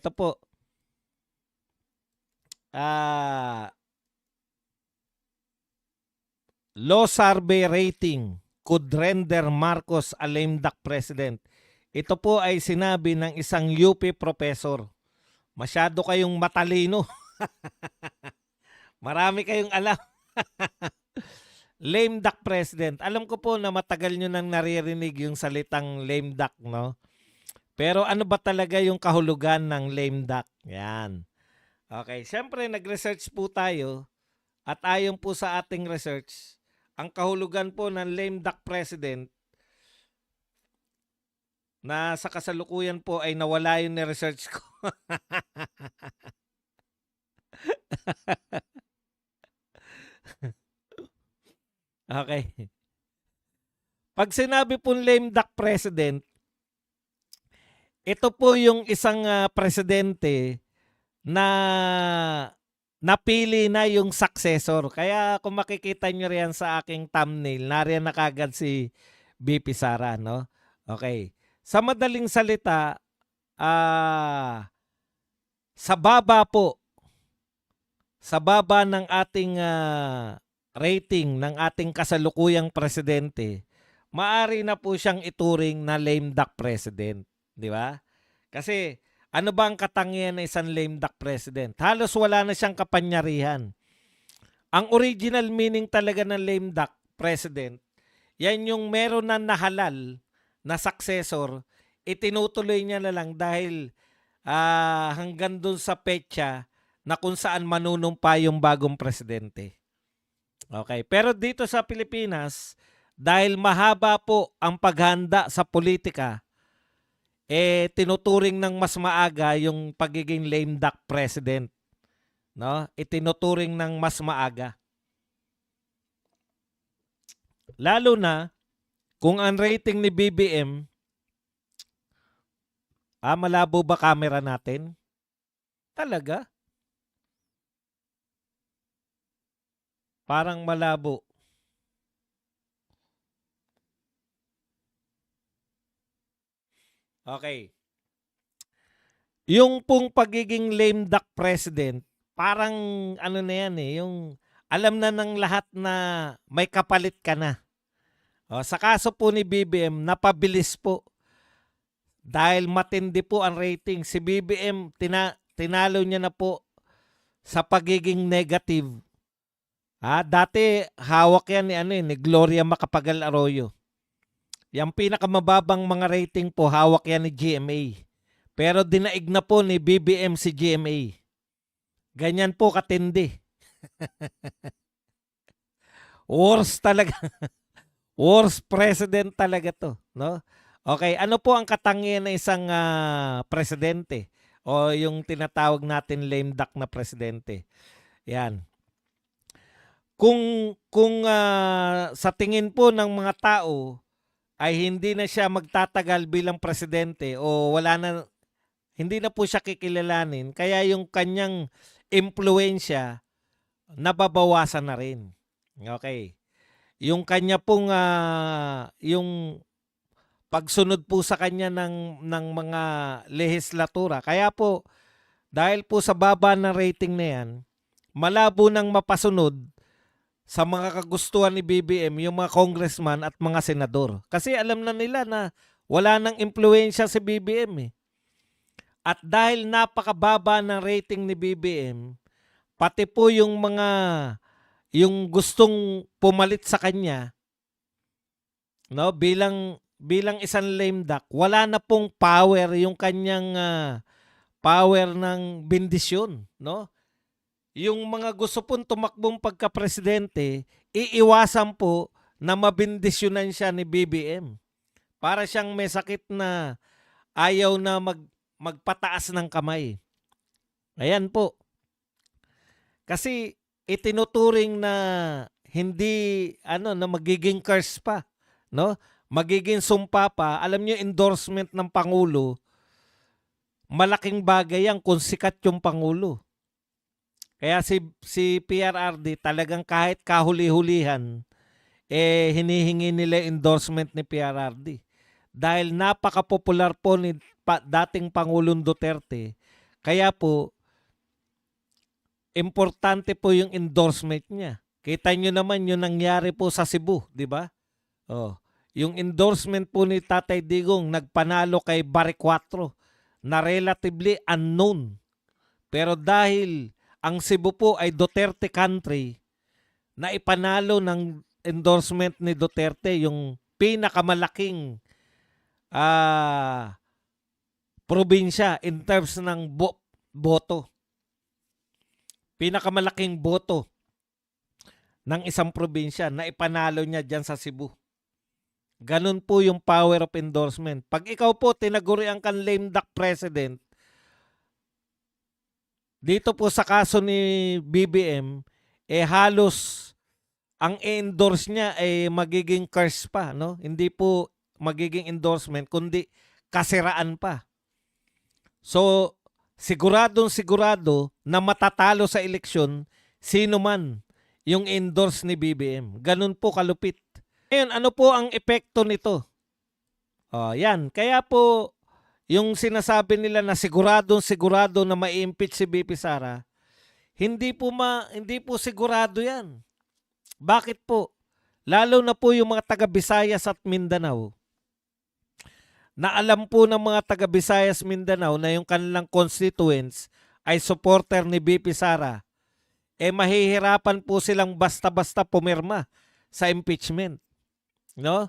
ito po. Low survey rating could render Marcos a lame duck president. Ito po ay sinabi ng isang UP professor. Masyado kayong matalino. Marami kayong alam. Lame duck president. Alam ko po na matagal nyo nang naririnig yung salitang lame duck, no? Pero ano ba talaga yung kahulugan ng lame duck? Yan. Okay, siyempre nag-research po tayo at ayon po sa ating research, ang kahulugan po ng lame duck president na sa kasalukuyan po ay nawala yung ni-research ko. Okay. Pag sinabi pong lame duck president, ito po yung isang presidente na napili na yung successor. Kaya kung makikita nyo riyan sa aking thumbnail, nariyan na kagad si BP Sara, no? Okay. Sa madaling salita, sa baba po, sa baba ng ating rating ng ating kasalukuyang presidente, maari na po siyang ituring na lame duck president. Di ba? Kasi ano ba ang katangian ng isang lame duck president? Halos wala na siyang kapangyarihan. Ang original meaning talaga ng lame duck president, yan yung meron na nahalal na successor, itinutuloy niya na lang dahil hanggang dun sa petsa na kung saan manunumpa yung bagong presidente. Okay. Pero dito sa Pilipinas, dahil mahaba po ang paghanda sa politika, tinuturing ng mas maaga yung pagiging lame duck president. No? Itinuturing ng mas maaga. Lalo na kung ang rating ni BBM, malabo ba camera natin? Talaga? Parang malabo. Okay. Yung pong pagiging lame duck president, parang ano na yan yung alam na ng lahat na may kapalit ka na. Sa kaso po ni BBM, napabilis po. Dahil matindi po ang rating. Si BBM, tinalo niya na po sa pagiging negative. Dati, hawak yan ni Gloria Macapagal Arroyo. Yung pinakamababang mga rating po, hawak yan ni GMA. Pero dinaig na po ni BBM si GMA. Ganyan po katindi. Worst talaga. Worst president talaga to, no? Okay, ano po ang katangian ng isang presidente o yung tinatawag natin lame duck na presidente? Yan. Kung sa tingin po ng mga tao ay hindi na siya magtatagal bilang presidente o hindi na po siya kikilalanin, kaya yung kanyang impluwensya nababawasan na rin. Okay. Yung kanya pong yung pagsunod po sa kanya ng mga lehislatura. Kaya po dahil po sa baba ng rating na yan, malabo nang mapasunod sa mga kagustuhan ni BBM yung mga congressman at mga senador. Kasi alam na nila na wala nang impluwensya si BBM . At dahil napakababa ng rating ni BBM, pati po yung gustong pumalit sa kanya, no, bilang isang lame duck, wala na pong power yung kanyang power ng bendisyon, no? Yung mga gusto pong tumakbong pagka-presidente, iiwasan po na mabindisyonan siya ni BBM. Para siyang may sakit na ayaw na magpataas ng kamay. Ayan po. Kasi itinuturing na hindi na magiging curse pa, no? Magiging sumpa pa. Alam niyo, endorsement ng pangulo, malaking bagay yan kung sikat yung pangulo. Kaya si PRRD talagang kahit kahuli-hulihan, hinihingi nila endorsement ni PRRD. Dahil napaka-popular po ni dating Pangulong Duterte, Kaya po, importante po yung endorsement niya. Kita nyo naman yung nangyari po sa Cebu, di ba? Oh, yung endorsement po ni Tatay Digong nagpanalo kay Barry Cuatro na relatively unknown. Pero dahil ang Cebu po ay Duterte country, na ipanalo ng endorsement ni Duterte yung pinakamalaking probinsya in terms ng boto. Pinakamalaking boto ng isang probinsya na ipanalo niya dyan sa Cebu. Ganun po yung power of endorsement. Pag ikaw po tinagurian kang lame duck president, dito po sa kaso ni BBM, halos ang endorse niya ay magiging curse pa, no? Hindi po magiging endorsement, kundi kasiraan pa. So, sigurado na matatalo sa eleksyon sino man yung endorse ni BBM. Ganun po kalupit. Ngayon, ano po ang epekto nito? Yan. Kaya po, yung sinasabi nila na sigurado na ma-impeach si BP Sara, hindi po sigurado yan. Bakit po? Lalo na po yung mga taga Visayas at Mindanao. Na alam po ng mga taga Visayas Mindanao na yung kanilang constituents ay supporter ni BP Sara, mahihirapan po silang basta-basta pumirma sa impeachment. No?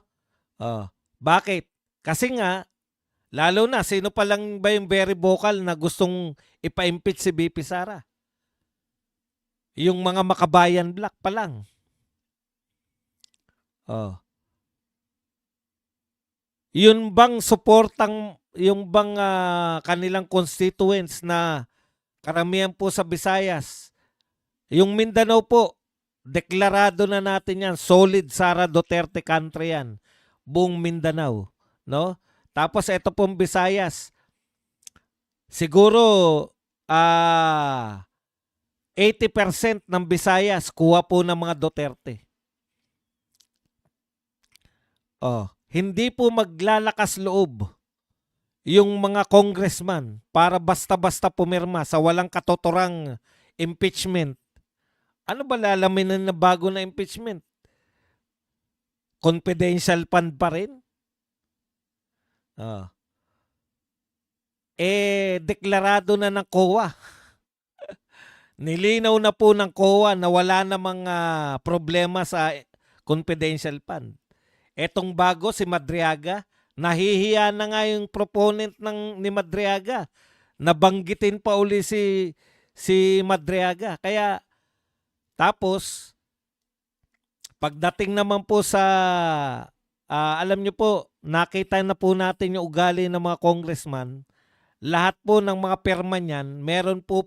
Bakit? Kasi nga, lalo na, sino pa lang ba yung very vocal na gustong ipa-impeach si BP Sara? Yung mga makabayan black pa lang. Yun bang yung bang kanilang constituents na karamihan po sa Visayas, yung Mindanao po, deklarado na natin yan, solid Sara Duterte country yan, buong Mindanao, no? Tapos ito pong Visayas, siguro 80% ng Visayas kuha po ng mga Duterte. Hindi po maglalakas loob yung mga congressman para basta-basta pumirma sa walang katotorang impeachment. Ano ba lalamin na bago na impeachment? Confidential fund pa rin? Deklarado na ng COA. Nilinaw na po ng COA na wala namang problema sa confidential fund. Etong bago si Madriaga, nahihiya na nga yung proponent ni Madriaga. Nabanggitin pa uli si Madriaga. Kaya tapos pagdating naman po sa alam nyo po, nakita na po natin yung ugali ng mga congressman. Lahat po ng mga perma niyan, meron po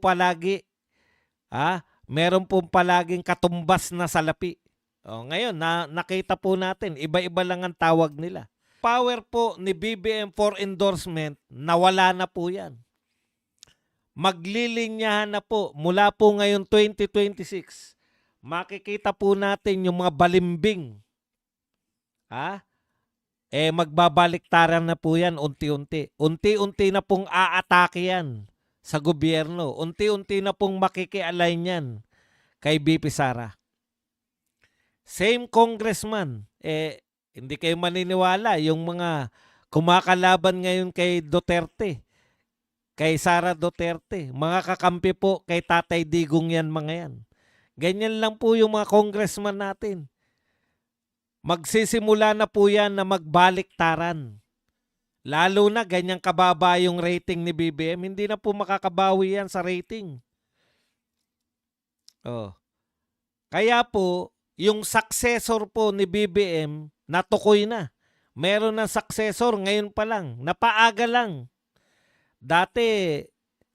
palaging katumbas na salapi. Ngayon, nakita po natin, iba-iba lang ang tawag nila. Power po ni BBM for endorsement, nawala na po yan. Maglilinyahan na po, mula po ngayon 2026, makikita po natin yung mga balimbing. Magbabaliktaran na po yan unti-unti. Unti-unti na pong aatake yan sa gobyerno. Unti-unti na pong makikialign yan kay BP Sara. Same congressman, hindi kayo maniniwala yung mga kumakalaban ngayon kay Duterte, kay Sara Duterte, mga kakampi po kay Tatay Digong yan mga yan. Ganyan lang po yung mga congressman natin. Magsisimula na po yan na magbaliktaran. Lalo na ganyang kababa yung rating ni BBM, hindi na po makakabawi yan sa rating. Kaya po, yung successor po ni BBM, natukoy na. Meron na successor ngayon pa lang. Napaaga lang. Dati,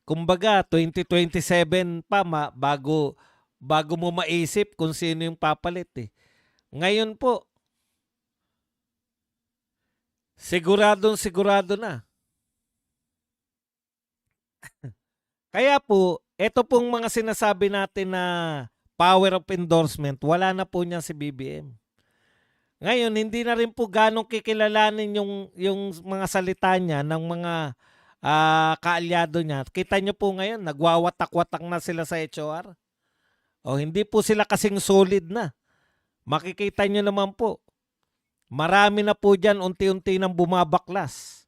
kumbaga, 2027 pa bago mo maisip kung sino yung papalit. Ngayon po, sigurado na. Kaya po, ito pong mga sinasabi natin na power of endorsement, wala na po niya si BBM. Ngayon, hindi na rin po ganong kikilalanin yung mga salita niya ng mga kaalyado niya. Kita niyo po ngayon, nagwawatak-watak na sila sa HOR. O hindi po sila kasing solid na. Makikita niyo naman po. Marami na po diyan unti-unti nang bumabaklas.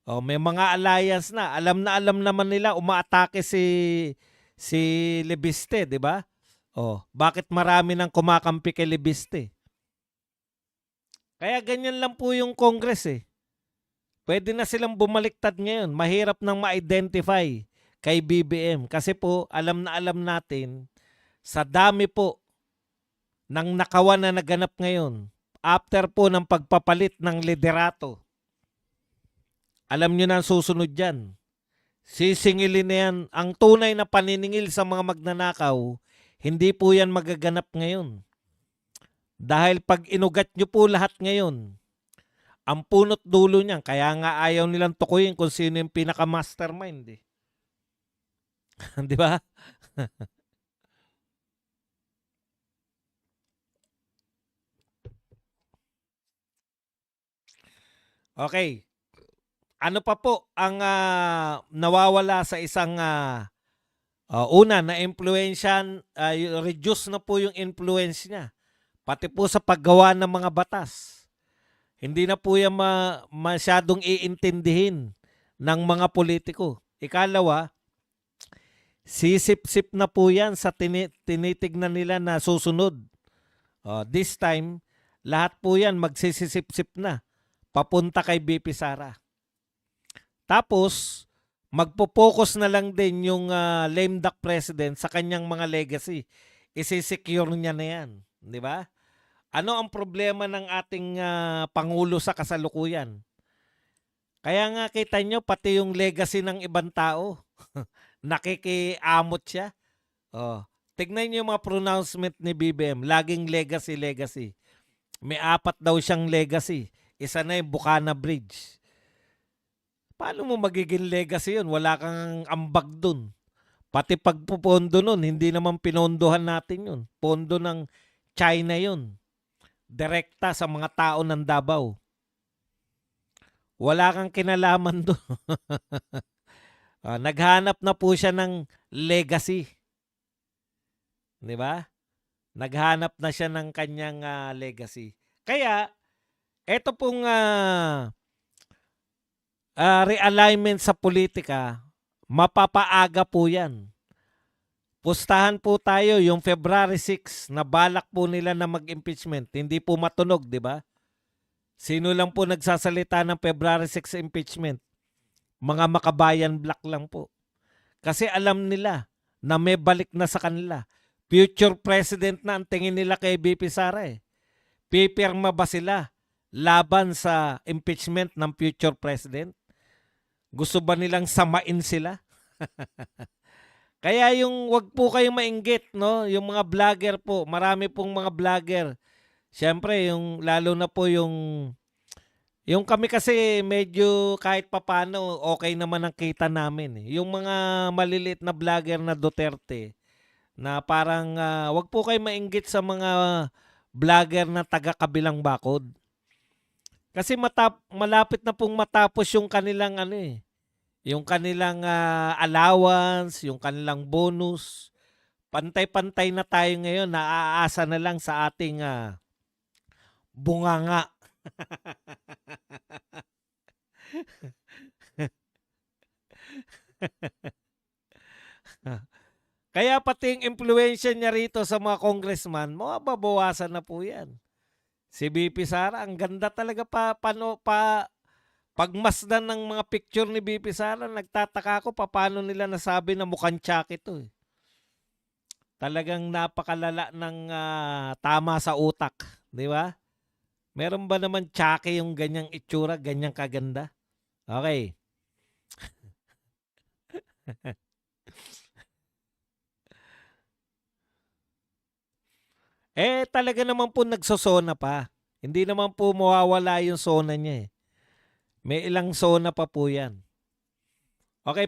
O may mga alliance na. Alam naman nila umaatake si Lebiste, 'di ba? O, bakit marami nang kumakampi kay Lebiste? Kaya ganyan lang po yung Congress eh. Pwede na silang bumaliktad ngayon. Mahirap nang ma-identify kay BBM. Kasi po, alam na alam natin, sa dami po ng nakawan na naganap ngayon, after po ng pagpapalit ng liderato, alam nyo na ang susunod dyan. Sisingilin na yan. Ang tunay na paniningil sa mga magnanakaw, hindi po yan magaganap ngayon. Dahil pag inugat nyo po lahat ngayon, ang punot dulo niyan, kaya nga ayaw nilang tukuyin kung sino yung pinaka-mastermind eh. Di ba? Okay. Ano pa po ang nawawala sa isang una na impluensyan, reduce na po yung influence niya. Pati po sa paggawa ng mga batas. Hindi na po yan masyadong iintindihin ng mga politiko. Ikalawa, sisip-sip na po yan sa tinitignan nila na susunod. This time, lahat po yan magsisisip-sip na papunta kay BP Sara. Tapos, magpo-focus na lang din yung lame duck president sa kanyang mga legacy. Isisecure niya na yan. Di ba? Ano ang problema ng ating Pangulo sa kasalukuyan? Kaya nga kita nyo, pati yung legacy ng ibang tao, nakikiamot siya. Tignan nyo yung mga pronouncement ni BBM. Laging legacy, legacy. May 4 daw siyang legacy. Isa na yung Bukana Bridge. Paano mo magiging legacy yun? Wala kang ambag dun. Pati pagpupondo nun, hindi naman pinondohan natin yun. Pondo ng China yun. Direkta sa mga tao ng Davao. Wala kang kinalaman doon. Naghanap na po siya ng legacy. Di ba? Naghanap na siya ng kanyang legacy. Kaya, ito pong realignment sa politika, mapapaaga po yan. Pustahan po tayo yung February 6 na balak po nila na mag-impeachment. Hindi po matunog, di ba? Sino lang po nagsasalita ng February 6 impeachment? Mga makabayan black lang po. Kasi alam nila na may balik na sa kanila. Future president na ang tingin nila kay BP Sara eh. Pipirma ba sila laban sa impeachment ng future president? Gusto ba nilang samain sila? Kaya yung wag po kayong mainggit, no? Yung mga vlogger po, marami pong mga vlogger. Siyempre, yung lalo na po yung kami kasi medyo kahit papano okay naman ang kita namin. Yung mga maliliit na vlogger na Duterte na parang wag po kayong mainggit sa mga vlogger na taga-kabilang bakod. Kasi malapit na pong matapos yung kanilang yung kanilang allowance, yung kanilang bonus. Pantay-pantay na tayo ngayon, naaasa na lang sa ating bunganga. Kaya pati yung impluensya niya rito sa mga congressman, mababawasan na po yan. Si BP Sara, ang ganda talaga pagmasdan ng mga picture ni BP Sara, nagtataka ako paano nila nasabi na mukhang Chucky to eh. Talagang napakalala ng tama sa utak, di ba? Meron ba naman Chucky yung ganyang itsura, ganyang kaganda? Okay. Talaga naman po nagsosona pa. Hindi naman po mawawala yung sona niya eh. May ilang sona pa po yan. Okay.